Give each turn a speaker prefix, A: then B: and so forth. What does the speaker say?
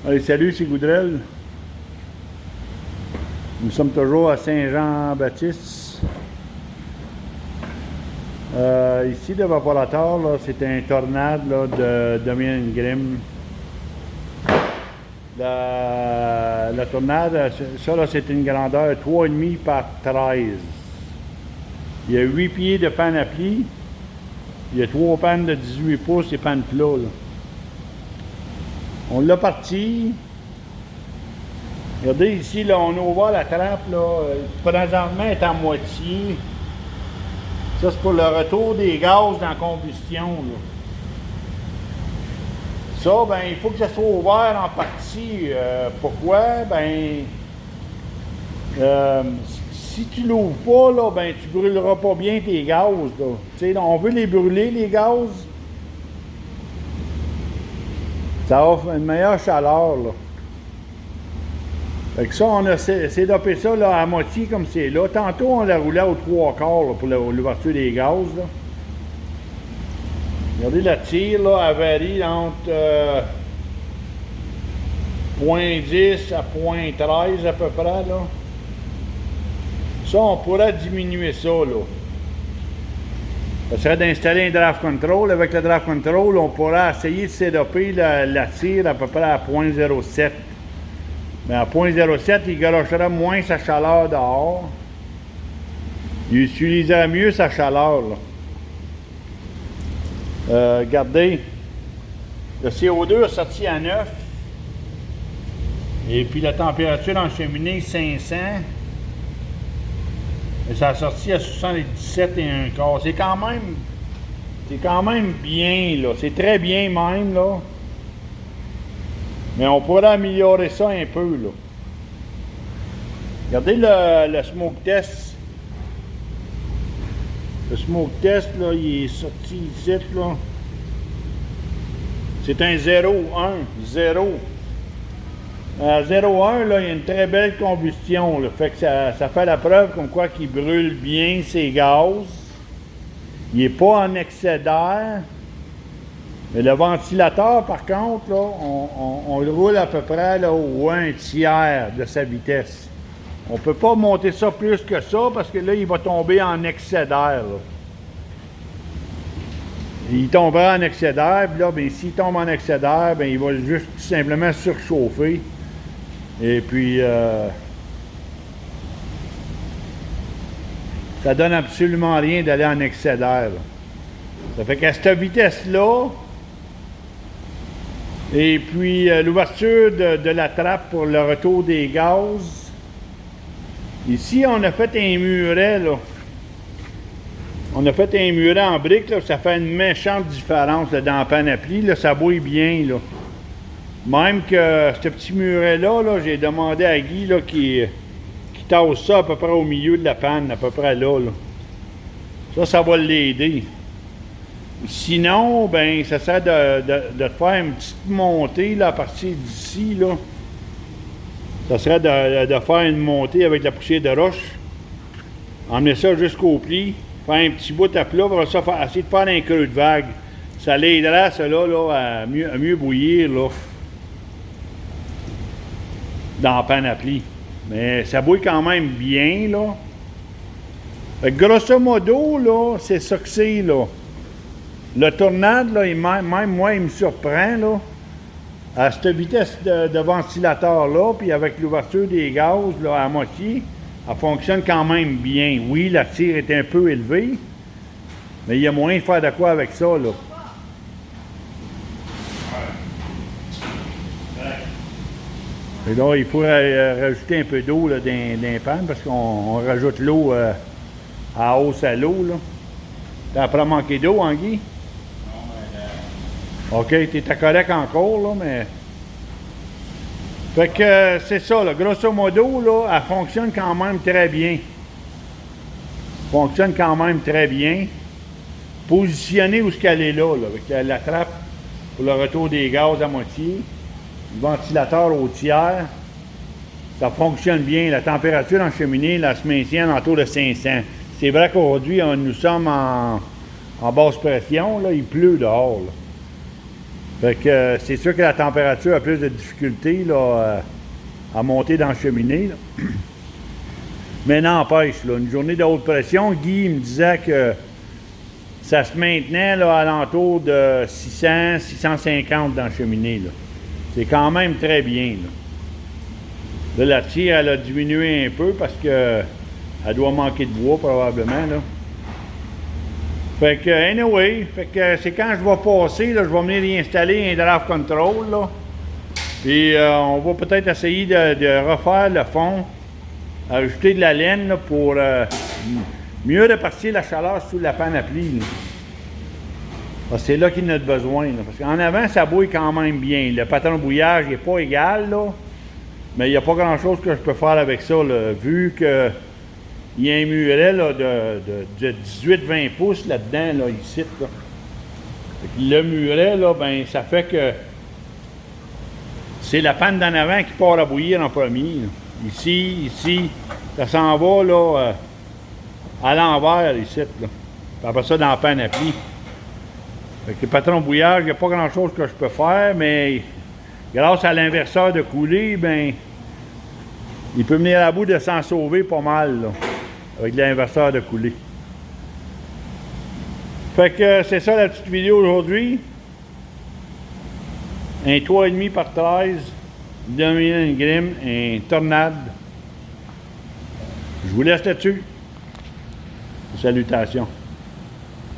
A: Allez, salut, c'est Goudrel. Nous sommes toujours à Saint-Jean-Baptiste. Ici, l'évaporateur, c'est un tornade là, de Dominion Grimm. La tornade, ça là, c'est une grandeur 3,5 par 13. Il y a 8 pieds de panne à plis. Il y a 3 pannes de 18 pouces et pannes plats. Là. On l'a parti. Regardez ici, là, on a ouvert la trappe. Là, présentement, elle est à moitié. Ça, c'est pour le retour des gaz dans la combustion. Là. Ça, ben, il faut que ça soit ouvert en partie. Pourquoi? Ben, si tu l'ouvres pas, là, ben, tu brûleras pas bien tes gaz. Là. Tu sais, on veut les brûler, les gaz. Ça offre une meilleure chaleur, là. Fait que ça, on a sédopé ça là, à moitié comme c'est là. Tantôt, on l'a roulé aux 3/4 là, pour l'ouverture des gaz, là. Regardez la tire, là, elle varie entre 0,10 à 0,13 à peu près, là. Ça, on pourrait diminuer ça, là. Ça serait d'installer un draft control. Avec le draft control, on pourrait essayer de sédoper la tire à peu près à 0,07. Mais à 0,07, il galocherait moins sa chaleur dehors. Il utiliserait mieux sa chaleur, là. Regardez, le CO2 est sorti à 9. Et puis la température en cheminée, 500. Et ça a sorti à 77 et un quart. C'est quand même bien, là. C'est très bien même, là. Mais on pourrait améliorer ça un peu, là. Regardez le smoke test. Le smoke test, là, il est sorti ici, là. C'est un 0,1. 0. À 0,1, là, il y a une très belle combustion. Là. Fait que ça fait la preuve comme quoi qu'il brûle bien ses gaz. Il n'est pas en excès d'air. Mais le ventilateur, par contre, là, on le roule à peu près là, au 1/3 de sa vitesse. On ne peut pas monter ça plus que ça parce que là, il va tomber en excès d'air. Là. Il tombera en excès d'air, puis là, ben, s'il tombe en excès d'air, ben, il va juste tout simplement surchauffer. Et puis, ça donne absolument rien d'aller en excès d'air. Ça fait qu'à cette vitesse-là, et puis l'ouverture de la trappe pour le retour des gaz, ici, on a fait un muret, là. On a fait un muret en briques, là, ça fait une méchante différence là, dans la panne à plis, là, ça bouille bien, là. Même que ce petit muret-là, là, j'ai demandé à Guy là, qui tasse ça à peu près au milieu de la panne, à peu près là. Ça va l'aider. Sinon, ben, ça sert de faire une petite montée là, à partir d'ici. Là. Ça serait de faire une montée avec la poussière de roche. Emmener ça jusqu'au pli, faire un petit bout à plat, pour ça, essayer de faire un creux de vague. Ça l'aidera, cela, là, à mieux bouillir, là. Dans la panne à plis. Mais ça bouille quand même bien, là. Fait que grosso modo, là, c'est ça que c'est, là. Le tornade, là, même moi, il me surprend, là. À cette vitesse de ventilateur-là, puis avec l'ouverture des gaz, là, à moitié, elle fonctionne quand même bien. Oui, la tire est un peu élevée, mais il y a moyen de faire de quoi avec ça, là. Et là, il faut rajouter un peu d'eau dans les pannes parce qu'on rajoute l'eau à hausse à l'eau. T'as pas manqué d'eau, hein, Guy? Non, mais OK, t'es correct encore, là, mais... Fait que c'est ça, là. Grosso modo, là, elle fonctionne quand même très bien. Fonctionne quand même très bien. Positionnée où ce qu'elle est là, avec la trappe pour le retour des gaz à moitié. Le ventilateur au tiers, ça fonctionne bien. La température en cheminée, là, se maintient autour de 500. C'est vrai qu'aujourd'hui, nous sommes en basse pression, là, il pleut dehors. Là. Fait que c'est sûr que la température a plus de difficulté là, à monter dans la cheminée. Là. Mais n'empêche, là, une journée de haute pression, Guy me disait que ça se maintenait là, à l'entour de 600, 650 dans la cheminée. C'est quand même très bien. Là, la tire, elle a diminué un peu parce que elle doit manquer de bois probablement. Là. Fait que, anyway, fait que c'est quand je vais passer, là, je vais venir y installer un draft control. Là. Puis on va peut-être essayer de refaire le fond, ajouter de la laine là, pour mieux répartir la chaleur sous la panoplie. C'est là qu'il y en a besoin. Là, parce qu'en avant, ça bouille quand même bien. Le patron de bouillage n'est pas égal, là, mais il n'y a pas grand-chose que je peux faire avec ça, là, vu que il y a un muret là, de 18-20 pouces là-dedans, là, ici. Là. Le muret, là, ben, ça fait que c'est la panne d'en avant qui part à bouillir en premier. Là. Ici, ça s'en va là, à l'envers, ici. Là. Puis après ça, dans la panne à pli. Fait que le patron de bouillage, il n'y a pas grand-chose que je peux faire, mais grâce à l'inverseur de coulée, ben, il peut venir à bout de s'en sauver pas mal, là, avec l'inverseur de coulée. Fait que c'est ça la petite vidéo aujourd'hui. Un 3,5 par 13, Dominion Grimm, un Tornade. Je vous laisse là-dessus. Salutations.